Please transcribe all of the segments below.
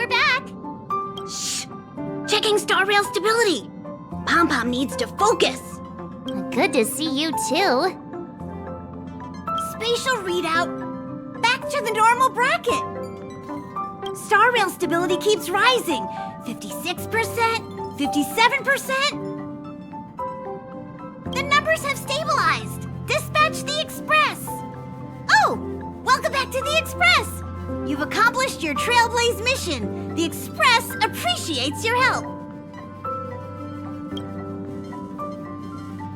we're back! Shh! Checking star rail stability! Pom-Pom needs to focus! Good to see you too. Spatial readout! Back to the normal bracket! Star rail stability keeps rising! 56%, 57%! The numbers have stabilized! Dispatch the Express! Oh! Welcome back to the Express! You've accomplished your Trailblaze mission. The Express appreciates your help.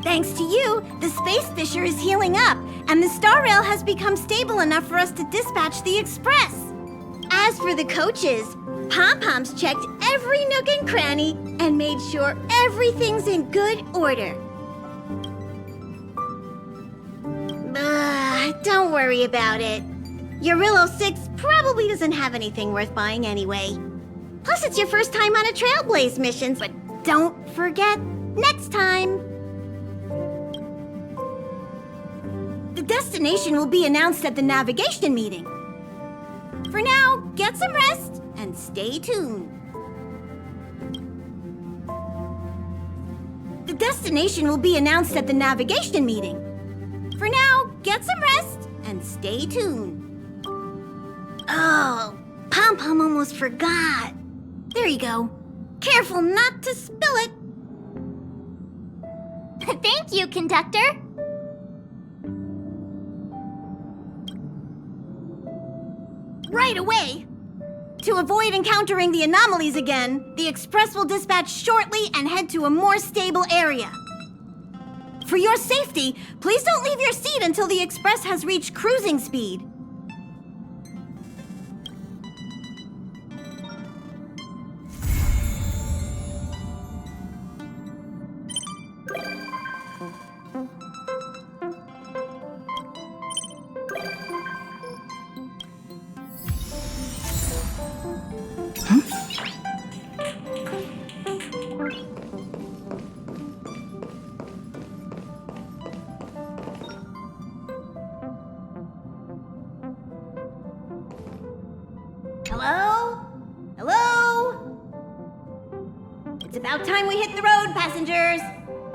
Thanks to you, the Space Fisher is healing up, and the Star Rail has become stable enough for us to dispatch the Express. As for the coaches, Pom-Pom's checked every nook and cranny and made sure everything's in good order. Don't worry about it. Your Vol.06 probably doesn't have anything worth buying anyway. Plus, it's your first time on a Trailblaze mission, but don't forget, next time. The destination will be announced at the navigation meeting. For now, get some rest and stay tuned. The destination will be announced at the navigation meeting. For now, get some rest and stay tuned. Oh, Pom-Pom almost forgot. There you go. Careful not to spill it. Thank you, conductor. Right away. To avoid encountering the anomalies again, the Express will dispatch shortly and head to a more stable area. For your safety, please don't leave your seat until the Express has reached cruising speed. Hello? Hello? It's about time we hit the road, passengers.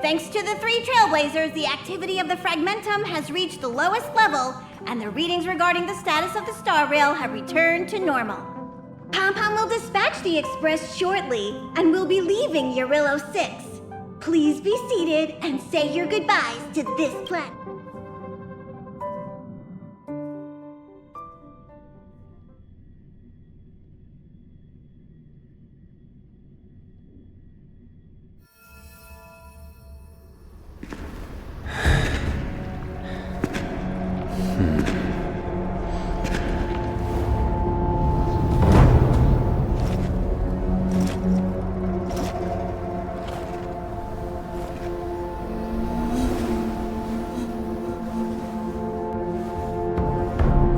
Thanks to the 3 Trailblazers, the activity of the Fragmentum has reached the lowest level, and the readings regarding the status of the Star Rail have returned to normal. Pom-Pom will dispatch the Express shortly, and we'll be leaving your Vol.06. Please be seated and say your goodbyes to this planet.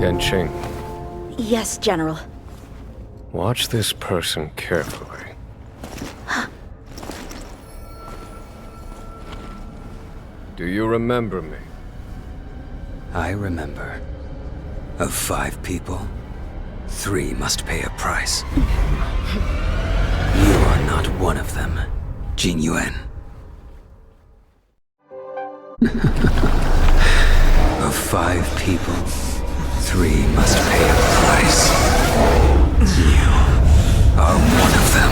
Yanqing, Yes, General. watch this person carefully. Do you remember me? I remember. Of 5 people, 3 must pay a price. You are not one of them, Jin Yuan. Of 5 people, 3 must pay a price. You are one of them.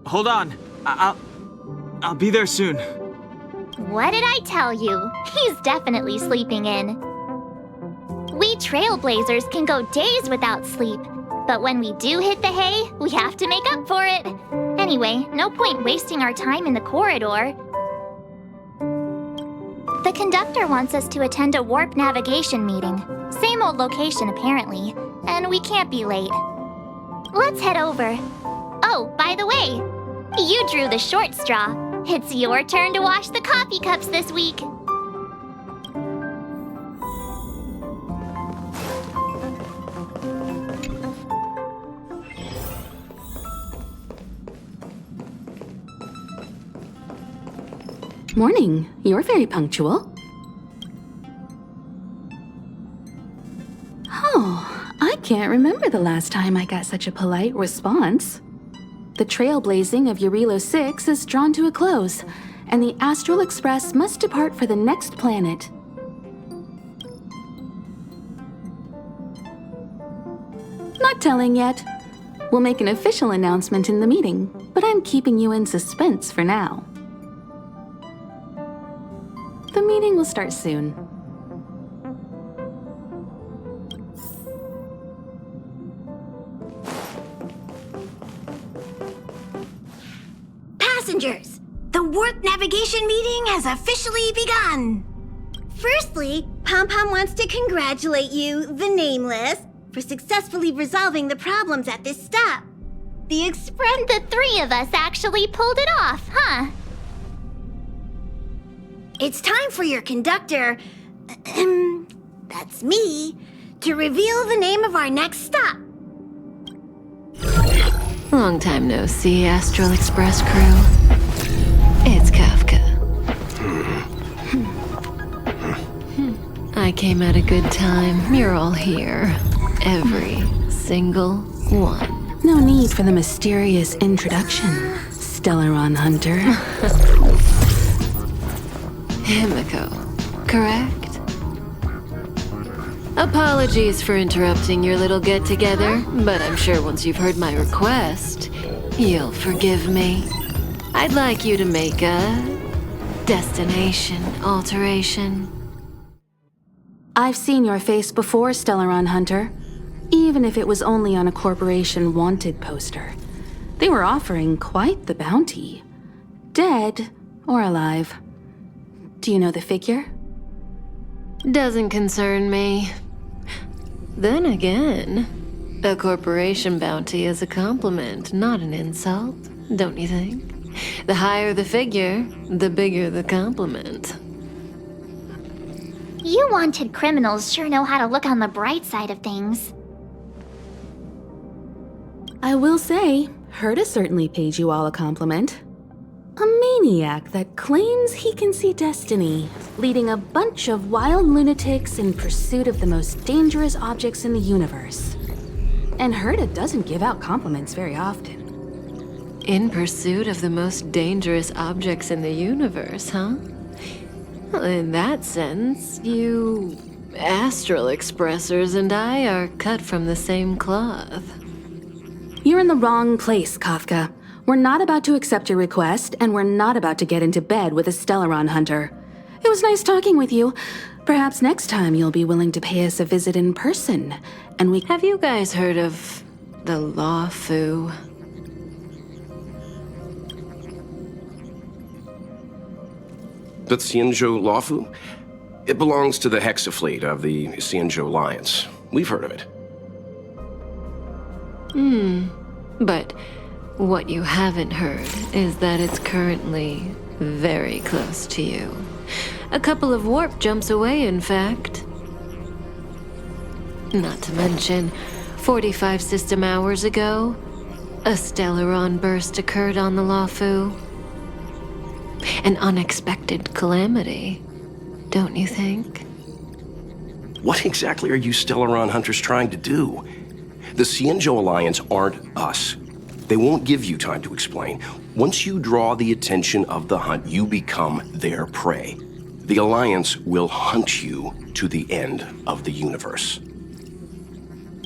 Hold on. I'll be there soon. What did I tell you? He's definitely sleeping in. We Trailblazers can go days without sleep, but when we do hit the hay, we have to make up for it. Anyway, no point wasting our time in the corridor. The conductor wants us to attend a warp navigation meeting. Same old location, apparently, and we can't be late. Let's head over. Oh, by the way, you drew the short straw. It's your turn to wash the coffee cups this week. Morning. You're very punctual. Can't remember the last time I got such a polite response. The trailblazing of Eurilo 6 is drawn to a close, and the Astral Express must depart for the next planet. Not telling yet. We'll make an official announcement in the meeting, but I'm keeping you in suspense for now. The meeting will start soon. Passengers, the warp navigation meeting has officially begun. Firstly, Pom Pom wants to congratulate you, the Nameless, for successfully resolving the problems at this stop. The three of us actually pulled it off, huh? It's time for your conductor, that's me, to reveal the name of our next stop. Long time no see, Astral Express crew. It's Kafka. I came at a good time. You're all here. Every single one. No need for the mysterious introduction, Stellaron Hunter. Himiko, correct? Apologies for interrupting your little get-together, but I'm sure once you've heard my request, you'll forgive me. I'd like you to make a destination alteration. I've seen your face before, Stellaron Hunter. Even if it was only on a corporation wanted poster. They were offering quite the bounty. Dead or alive. Do you know the figure? Doesn't concern me. Then again, a corporation bounty is a compliment, not an insult, don't you think? The higher the figure, the bigger the compliment. You wanted criminals sure know how to look on the bright side of things. I will say, Herta certainly paid you all a compliment. A maniac that claims he can see destiny, leading a bunch of wild lunatics in pursuit of the most dangerous objects in the universe. And Herta doesn't give out compliments very often. In pursuit of the most dangerous objects in the universe, huh? Well, in that sense, you Astral Expressers and I are cut from the same cloth. You're in the wrong place, Kafka. We're not about to accept your request, and we're not about to get into bed with a Stellaron Hunter. It was nice talking with you. Perhaps next time you'll be willing to pay us a visit in person, and we... Have you guys heard of the Luofu? The Xianzhou Luofu? It belongs to the Hexafleet of the Xianzhou Alliance. We've heard of it. But what you haven't heard is that it's currently very close to you. A couple of warp jumps away, in fact. Not to mention, 45 system hours ago, a Stellaron burst occurred on the Luofu. An unexpected calamity, don't you think? What exactly are you Stellaron Hunters trying to do? The Xianzhou Alliance aren't us. They won't give you time to explain. Once you draw the attention of the hunt, you become their prey. The Alliance will hunt you to the end of the universe.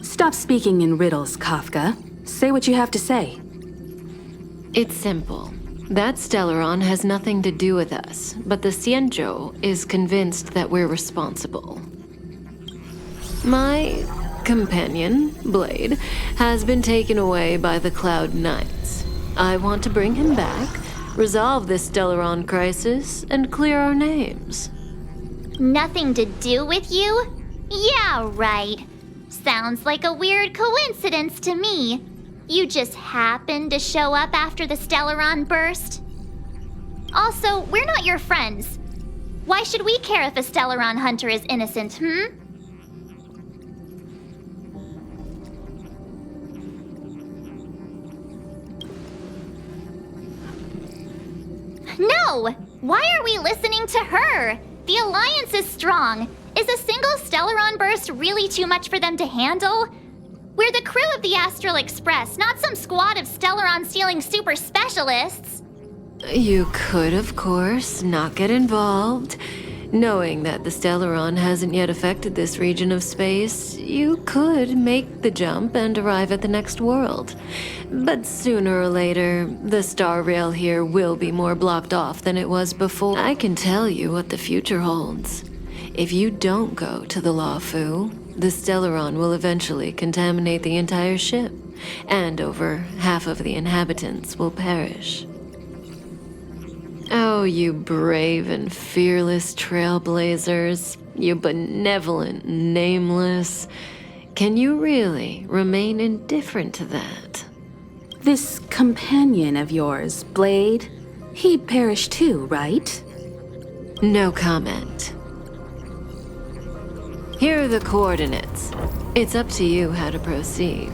Stop speaking in riddles, Kafka. Say what you have to say. It's simple. That Stellaron has nothing to do with us, but the Xianzhou is convinced that we're responsible. My companion, Blade, has been taken away by the Cloud Knights. I want to bring him back, resolve this Stellaron crisis, and clear our names. Nothing to do with you? Yeah, right. Sounds like a weird coincidence to me. You just happened to show up after the Stellaron burst? Also, we're not your friends. Why should we care if a Stellaron hunter is innocent, No! Why are we listening to her? The Alliance is strong. Is a single Stellaron burst really too much for them to handle? We're the crew of the Astral Express, not some squad of Stellaron-stealing super specialists. You could, of course, not get involved. Knowing that the Stellaron hasn't yet affected this region of space, you could make the jump and arrive at the next world. But sooner or later, the star rail here will be more blocked off than it was before. I can tell you what the future holds. If you don't go to the Luofu, the Stellaron will eventually contaminate the entire ship, and over half of the inhabitants will perish. Oh, you brave and fearless trailblazers, you benevolent nameless. Can you really remain indifferent to that? This companion of yours, Blade, he perished too, right? No comment. Here are the coordinates. It's up to you how to proceed.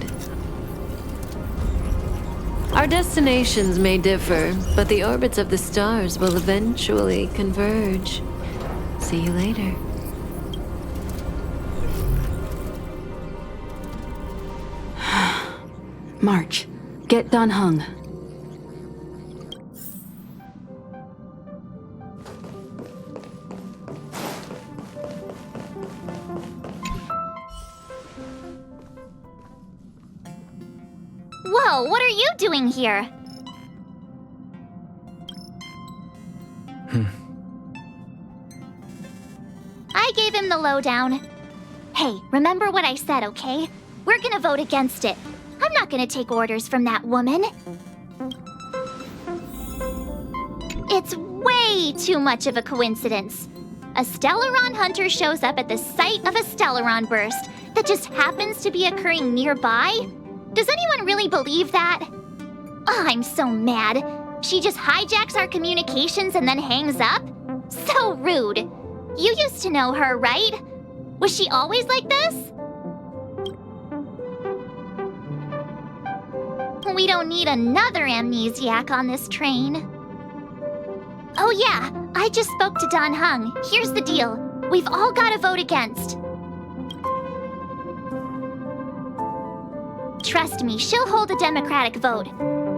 Our destinations may differ, but the orbits of the stars will eventually converge. See you later. March, get Dan Heng. Whoa, what are you doing here? I gave him the lowdown. Hey, remember what I said, okay? We're gonna vote against it. I'm not gonna take orders from that woman. It's way too much of a coincidence. A Stellaron hunter shows up at the site of a Stellaron burst that just happens to be occurring nearby? Does anyone really believe that? Oh, I'm so mad. She just hijacks our communications and then hangs up? So rude. You used to know her, right? Was she always like this? We don't need another amnesiac on this train. Oh yeah, I just spoke to Dan Heng. Here's the deal. We've all got to vote against. Trust me, she'll hold a democratic vote.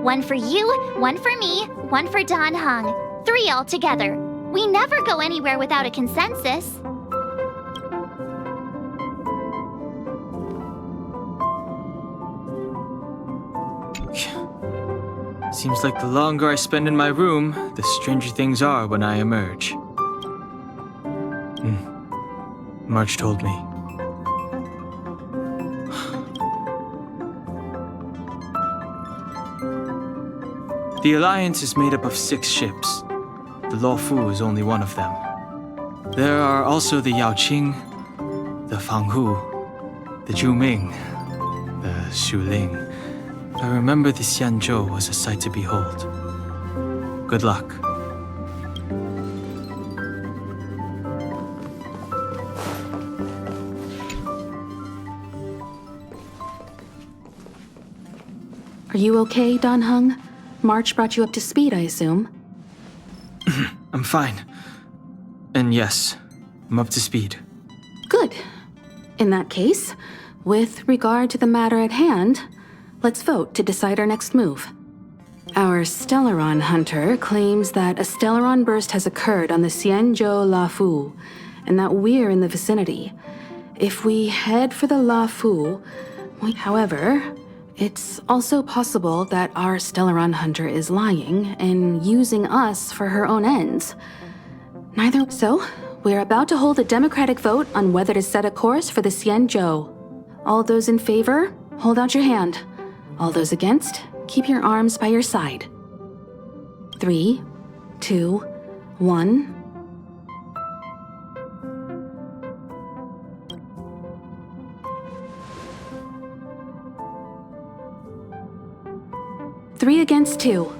One for you, one for me, one for Dan Heng. 3 altogether. We never go anywhere without a consensus. Seems like the longer I spend in my room, the stranger things are when I emerge. March told me. The Alliance is made up of 6 ships. The Luofu is only one of them. There are also the Yaoqing, the Fanghu, the Zhuming, the Shuling. I remember the Xianzhou was a sight to behold. Good luck. Are you okay, Dan Heng? March brought you up to speed, I assume. I'm fine. And yes, I'm up to speed. Good. In that case, with regard to the matter at hand, let's vote to decide our next move. Our Stellaron hunter claims that a Stellaron burst has occurred on the Xianzhou Luofu, and that we're in the vicinity. If we head for the Luofu, however, it's also possible that our Stellaron hunter is lying and using us for her own ends. Neither so, we're about to hold a democratic vote on whether to set a course for the Xianzhou. All those in favor, hold out your hand. All those against, keep your arms by your side. 3, 2, 1. Three against 2.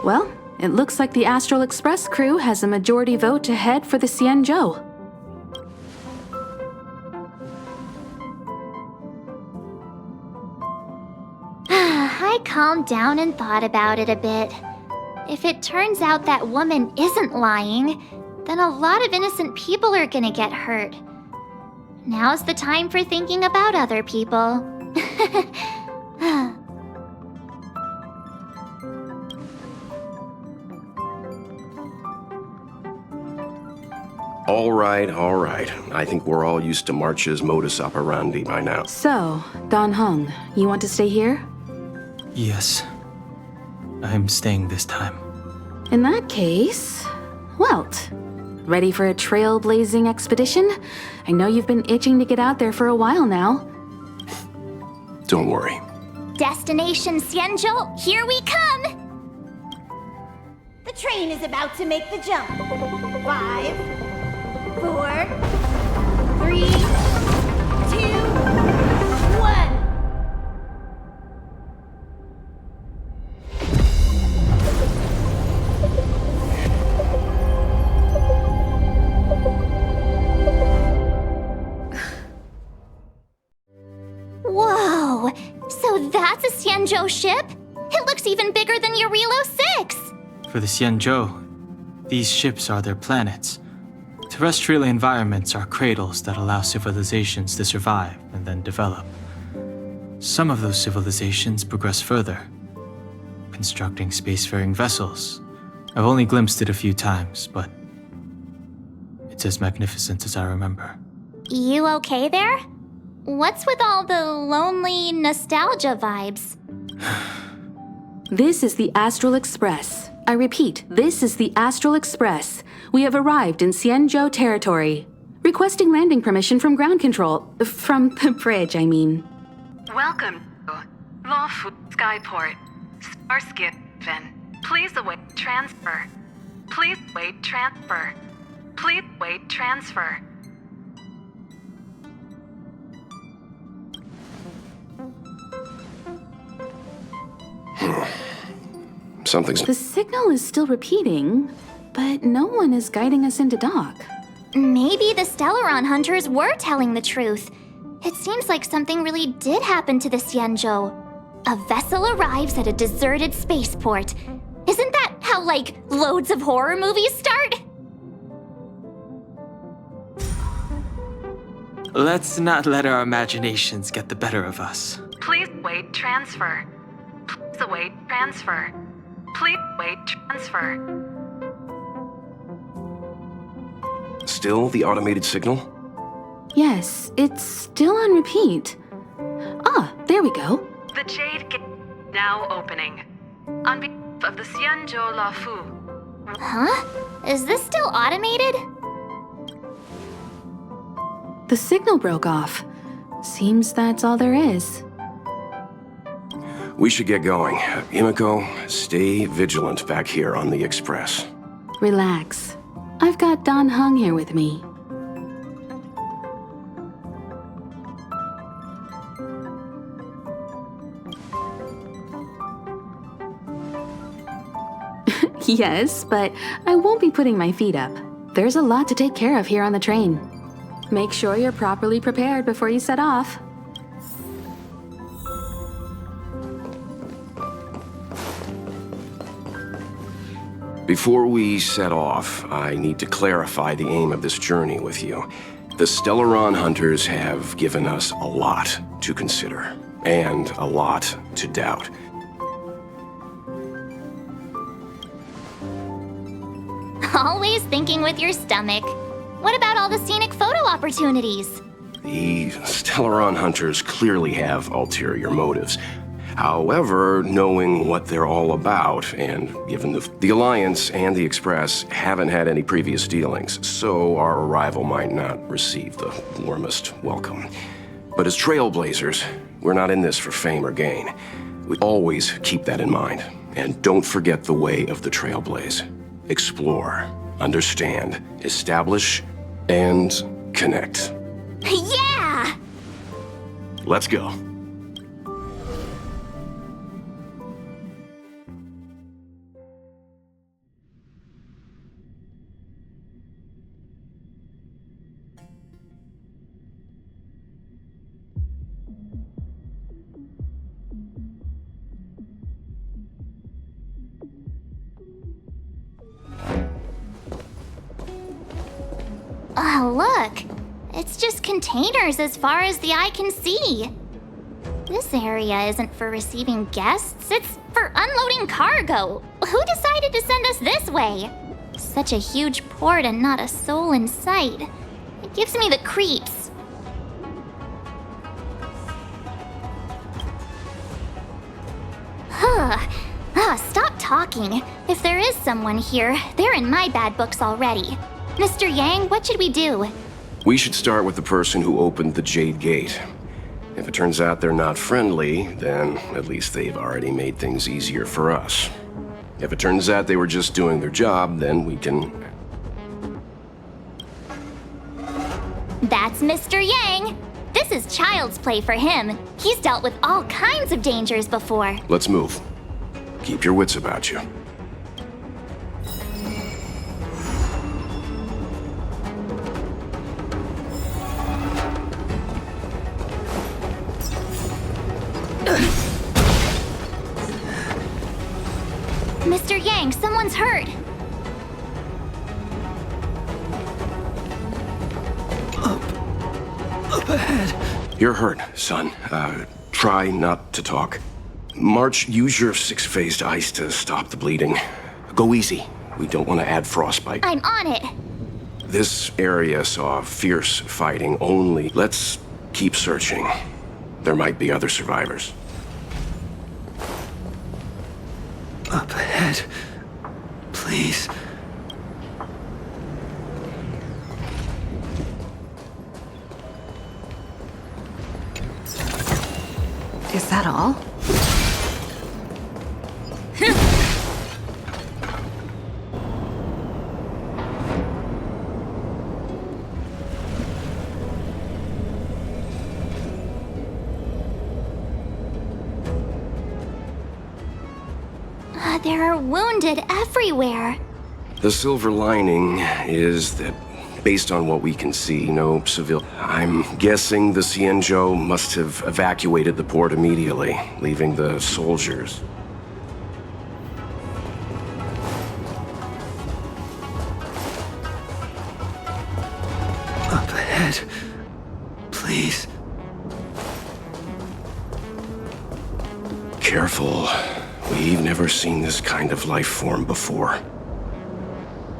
Well, it looks like the Astral Express crew has a majority vote to head for the Xianzhou. I calmed down and thought about it a bit. If it turns out that woman isn't lying, then a lot of innocent people are gonna get hurt. Now's the time for thinking about other people. All right. I think we're all used to March's modus operandi by now. So, Don Hung, you want to stay here? Yes. I'm staying this time. In that case, Welt, ready for a trailblazing expedition? I know you've been itching to get out there for a while now. Don't worry. Destination Xianzhou, here we come! The train is about to make the jump. 5, 4, 3, 2, 1. Whoa! So that's a Xianzhou ship? It looks even bigger than Eurilo 6! For the Xianzhou, these ships are their planets. Terrestrial environments are cradles that allow civilizations to survive and then develop. Some of those civilizations progress further, constructing spacefaring vessels. I've only glimpsed it a few times, but it's as magnificent as I remember. You okay there? What's with all the lonely nostalgia vibes? This is the Astral Express. I repeat, this is the Astral Express. We have arrived in Xianzhou territory. Requesting landing permission from ground control. From the bridge, I mean. Welcome to Luofu Skyport. Starskin. Please await transfer. Please wait transfer. Please wait transfer. Something's... The signal is still repeating, but no one is guiding us into dock. Maybe the Stellaron hunters were telling the truth. It seems like something really did happen to the Xianzhou. A vessel arrives at a deserted spaceport. Isn't that how, like, loads of horror movies start? Let's not let our imaginations get the better of us. Please wait transfer. Please await transfer. Please wait transfer. Still the automated signal? Yes, it's still on repeat. Ah, there we go. The Jade Gate now opening. On behalf of the Xianzhou Luofu. Huh? Is this still automated? The signal broke off. Seems that's all there is. We should get going. Himiko, stay vigilant back here on the Express. Relax. I've got Don Hung here with me. Yes, but I won't be putting my feet up. There's a lot to take care of here on the train. Make sure you're properly prepared before you set off. Before we set off, I need to clarify the aim of this journey with you. The Stellaron hunters have given us a lot to consider, and a lot to doubt. Always thinking with your stomach. What about all the scenic photo opportunities? The Stellaron hunters clearly have ulterior motives. However, knowing what they're all about, and given the Alliance and the Express haven't had any previous dealings, so our arrival might not receive the warmest welcome. But as trailblazers, we're not in this for fame or gain. We always keep that in mind. And don't forget the way of the trailblaze. Explore, understand, establish, and connect. Yeah! Let's go. Oh, look. It's just containers as far as the eye can see. This area isn't for receiving guests, it's for unloading cargo. Who decided to send us this way? Such a huge port and not a soul in sight. It gives me the creeps. Stop talking. If there is someone here, they're in my bad books already. Mr. Yang, what should we do? We should start with the person who opened the Jade Gate. If it turns out they're not friendly, then at least they've already made things easier for us. If it turns out they were just doing their job, then we can... That's Mr. Yang. This is child's play for him. He's dealt with all kinds of dangers before. Let's move. Keep your wits about you. Mr. Yang, someone's hurt. Up ahead. You're hurt, son. Try not to talk. March, use your six-phased ice to stop the bleeding. Go easy. We don't want to add frostbite. I'm on it. This area saw fierce fighting only. Let's keep searching. There might be other survivors. Up ahead. Please. Is that all? There are wounded everywhere. The silver lining is that, based on what we can see, no civil... I'm guessing the Xianzhou must have evacuated the port immediately, leaving the soldiers. Up ahead. Please. Careful. We've never seen this kind of life form before.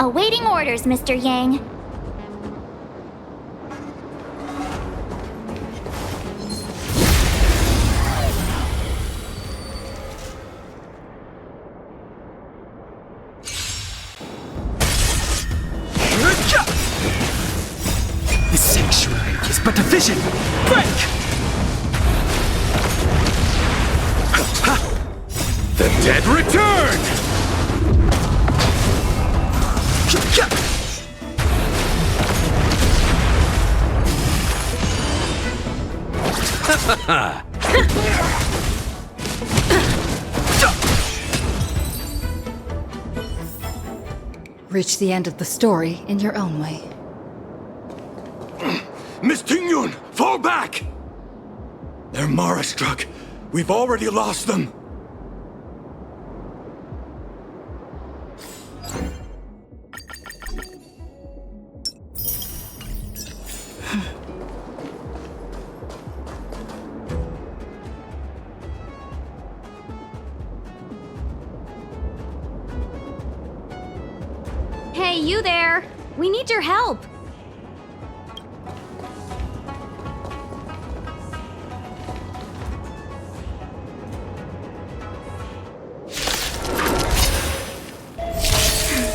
Awaiting orders, Mr. Yang. The sanctuary is but a vision. Break! The dead return! Reach the end of the story in your own way. Miss Tingyun, fall back! They're Mara struck. We've already lost them. Hey, you there! We need your help!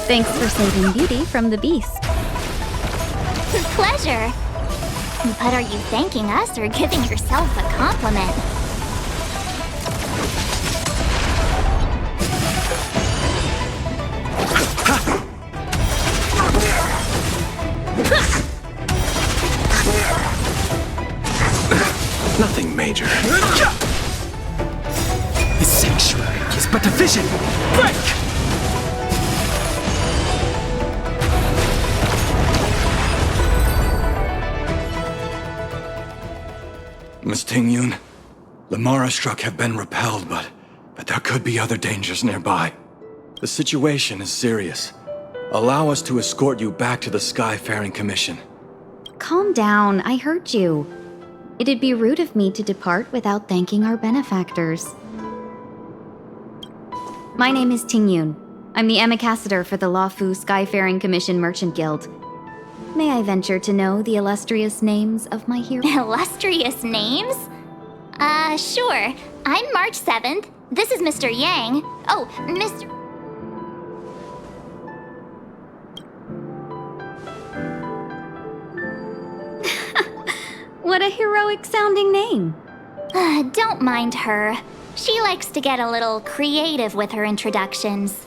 Thanks for saving Beauty from the beast. Pleasure. But are you thanking us or giving yourself a compliment? Nothing major. The sanctuary is but a vision. Break! Miss Tingyun, the Mara struck have been repelled, but there could be other dangers nearby. The situation is serious. Allow us to escort you back to the Skyfaring Commission. Calm down, I heard you. It'd be rude of me to depart without thanking our benefactors. My name is Ting Yun. I'm the ambassador for the Luofu Skyfaring Commission Merchant Guild. May I venture to know the illustrious names of my heroes? Illustrious names? Sure. I'm March 7th. This is Mr. Yang. Oh, Mr. What a heroic sounding name. Don't mind her. She likes to get a little creative with her introductions.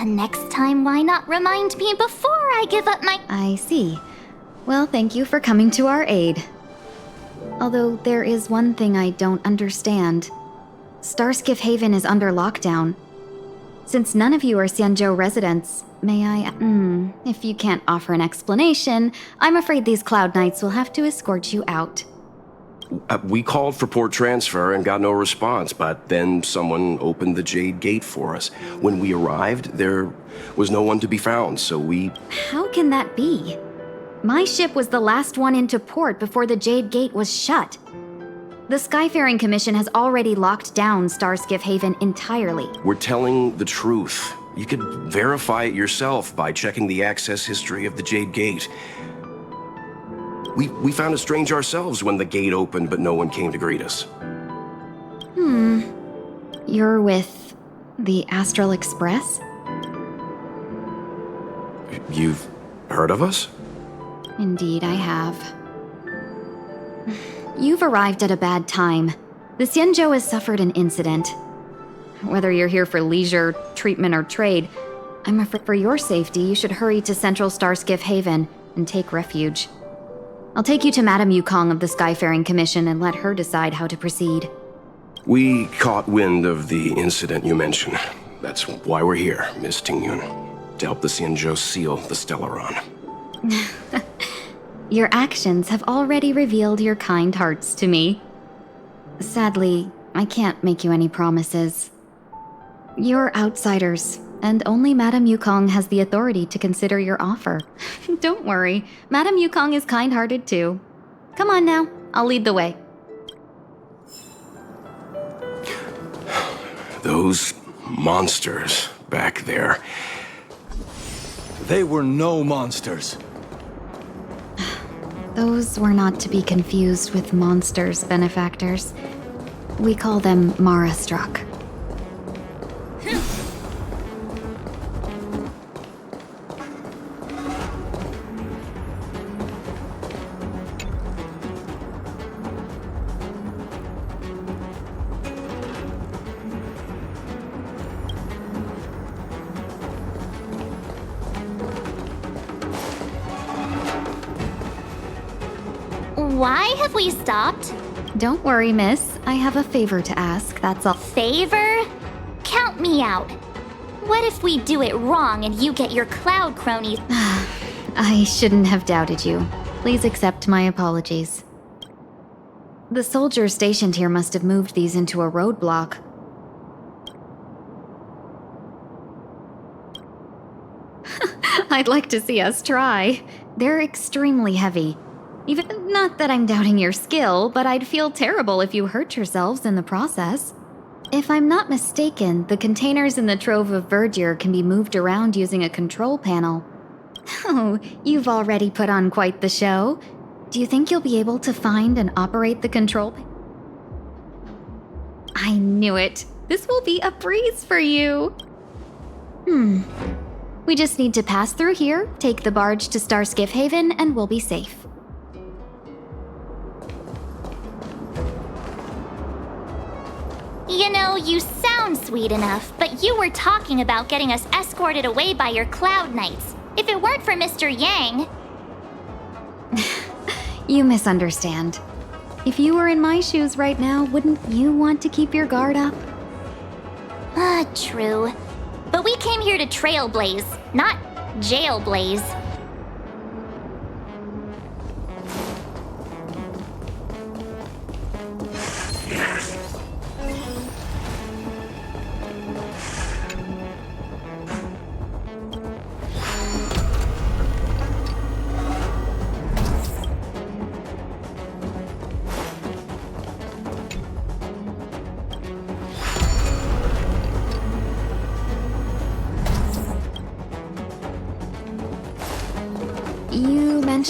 Next time, why not remind me before I give up my... I see. Well, thank you for coming to our aid. Although there is one thing I don't understand. Starskiff Haven is under lockdown. Since none of you are Xianzhou residents, may I... if you can't offer an explanation, I'm afraid these Cloud Knights will have to escort you out. We called for port transfer and got no response, but then someone opened the Jade Gate for us. When we arrived, there was no one to be found, so we... How can that be? My ship was the last one into port before the Jade Gate was shut. The Skyfaring Commission has already locked down Starskiff Haven entirely. We're telling the truth. You could verify it yourself by checking the access history of the Jade Gate. We found it strange ourselves when the gate opened, but no one came to greet us. You're with the Astral Express? You've heard of us? Indeed, I have. You've arrived at a bad time. The Xianzhou has suffered an incident. Whether you're here for leisure, treatment, or trade, I'm afraid for your safety, you should hurry to Central Starskiff Haven and take refuge. I'll take you to Madame Yukong of the Skyfaring Commission and let her decide how to proceed. We caught wind of the incident you mentioned. That's why we're here, Miss Ting Yun. To help the Xianzhou seal the Stellaron. Your actions have already revealed your kind hearts to me. Sadly, I can't make you any promises. You're outsiders, and only Madame Yukong has the authority to consider your offer. Don't worry, Madame Yukong is kind-hearted too. Come on now, I'll lead the way. Those monsters back there. They were no monsters. Those were not to be confused with monsters, benefactors. We call them Mara-struck. Why have we stopped? Don't worry, miss. I have a favor to ask, that's all. Favor? Count me out. What if we do it wrong and you get your cloud cronies? I shouldn't have doubted you. Please accept my apologies. The soldiers stationed here must have moved these into a roadblock. I'd like to see us try. They're extremely heavy. Even not that I'm doubting your skill, but I'd feel terrible if you hurt yourselves in the process. If I'm not mistaken, the containers in the Trove of Verdure can be moved around using a control panel. Oh, you've already put on quite the show. Do you think you'll be able to find and operate the control? I knew it. This will be a breeze for you. We just need to pass through here, take the barge to Starskiff Haven, and we'll be safe. You know, you sound sweet enough, but you were talking about getting us escorted away by your Cloud Knights. If it weren't for Mr. Yang... You misunderstand. If you were in my shoes right now, wouldn't you want to keep your guard up? True. But we came here to trailblaze, not jailblaze.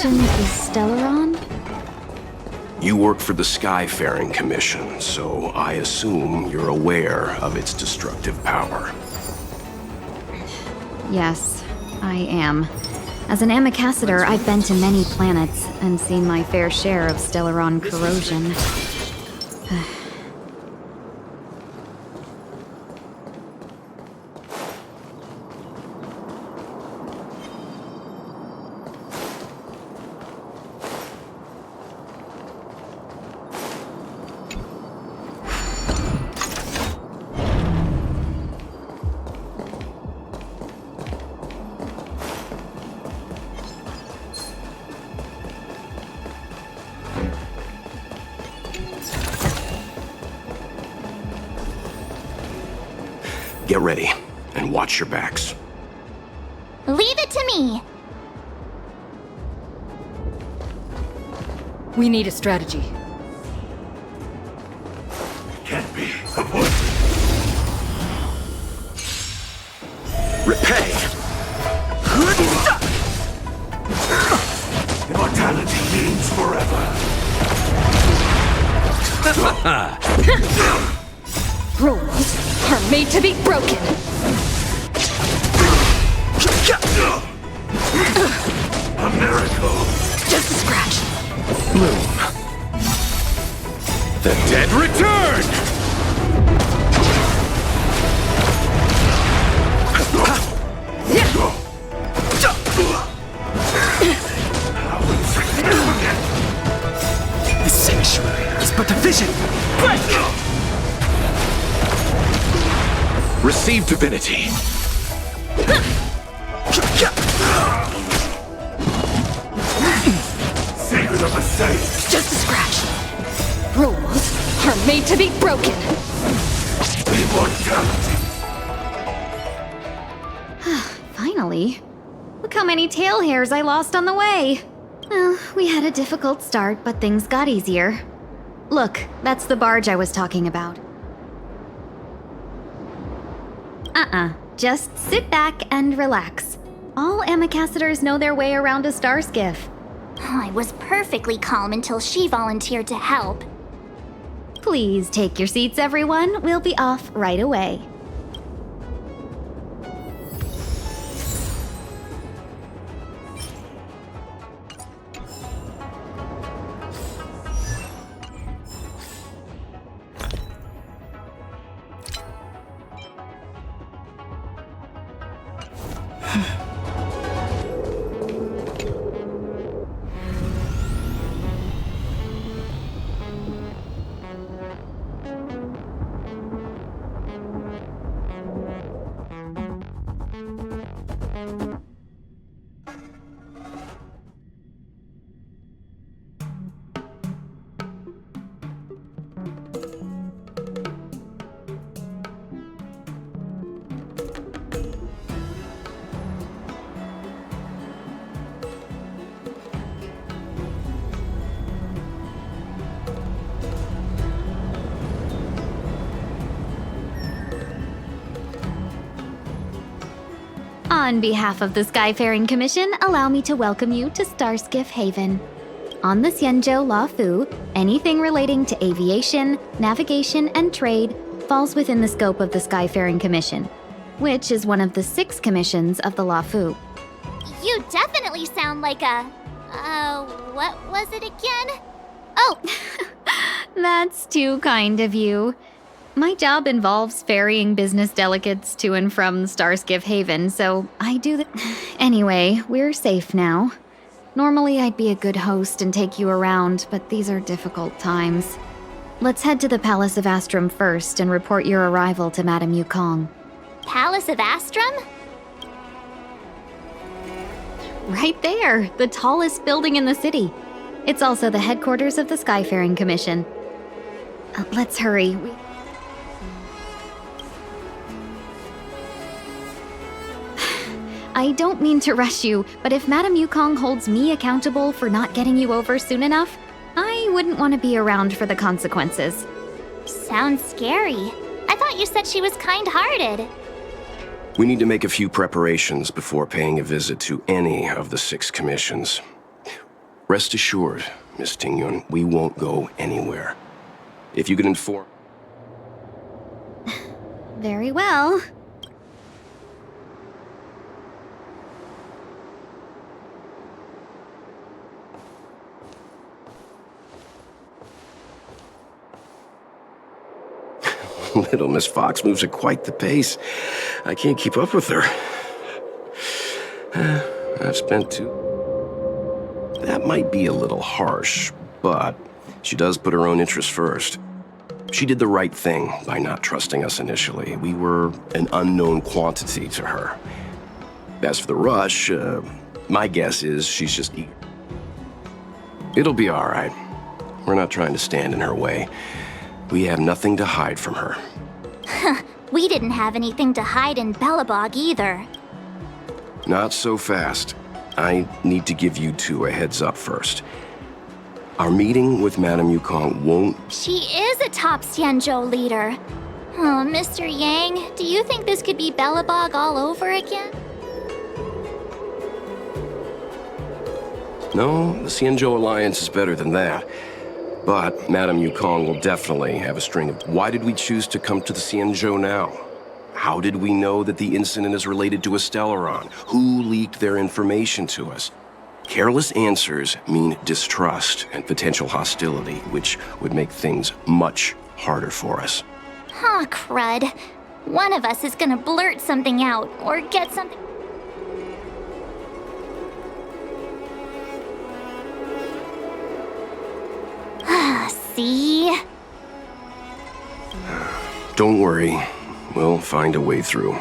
Commission is Stellaron? You work for the Skyfaring Commission, so I assume you're aware of its destructive power. Yes, I am. As an Amicassador, I've been to many planets and seen my fair share of Stellaron corrosion. Get ready, and watch your backs. Leave it to me! We need a strategy. Can't be avoided. Repay! Immortality means forever. Rules are made to be broken. A miracle. Just a scratch. Bloom. The dead return! The sanctuary is but a vision. Receive divinity. Secret of the saints. Just a scratch. Rules are made to be broken. Immortality. Finally. Look how many tail hairs I lost on the way. Well, we had a difficult start, but things got easier. Look, that's the barge I was talking about. Just sit back and relax. All Amicassadors know their way around a star skiff. I was perfectly calm until she volunteered to help. Please take your seats, everyone. We'll be off right away. On behalf of the Skyfaring Commission, allow me to welcome you to Starskiff Haven. On the Xianzhou Luofu, anything relating to aviation, navigation, and trade falls within the scope of the Skyfaring Commission, which is one of the 6 commissions of the Luofu. You definitely sound like a... what was it again? Oh! That's too kind of you. My job involves ferrying business delegates to and from Starskiff Haven, so I do that. Anyway, we're safe now. Normally I'd be a good host and take you around, but these are difficult times. Let's head to the Palace of Astrum first and report your arrival to Madame Yukong. Palace of Astrum? Right there, the tallest building in the city. It's also the headquarters of the Skyfaring Commission. Let's hurry. I don't mean to rush you, but if Madame Yukong holds me accountable for not getting you over soon enough, I wouldn't want to be around for the consequences. Sounds scary. I thought you said she was kind-hearted. We need to make a few preparations before paying a visit to any of the 6 commissions. Rest assured, Miss Tingyun, we won't go anywhere. If you can inform... Very well. Little Miss Fox moves at quite the pace. I can't keep up with her. I've spent too... That might be a little harsh, but she does put her own interests first. She did the right thing by not trusting us initially. We were an unknown quantity to her. As for the rush, my guess is she's just eager. It'll be all right. We're not trying to stand in her way. We have nothing to hide from her. We didn't have anything to hide in Belobog either. Not so fast. I need to give you two a heads up first. Our meeting with Madame Yukong won't... She is a top Xianzhou leader. Oh, Mr. Yang, do you think this could be Belobog all over again? No, the Xianzhou Alliance is better than that. But Madame Yukong will definitely have a string of... Why did we choose to come to the Xianzhou now? How did we know that the incident is related to a Stellaron? Who leaked their information to us? Careless answers mean distrust and potential hostility, which would make things much harder for us. Aw, crud. One of us is gonna blurt something out, or get something... See? Don't worry. We'll find a way through.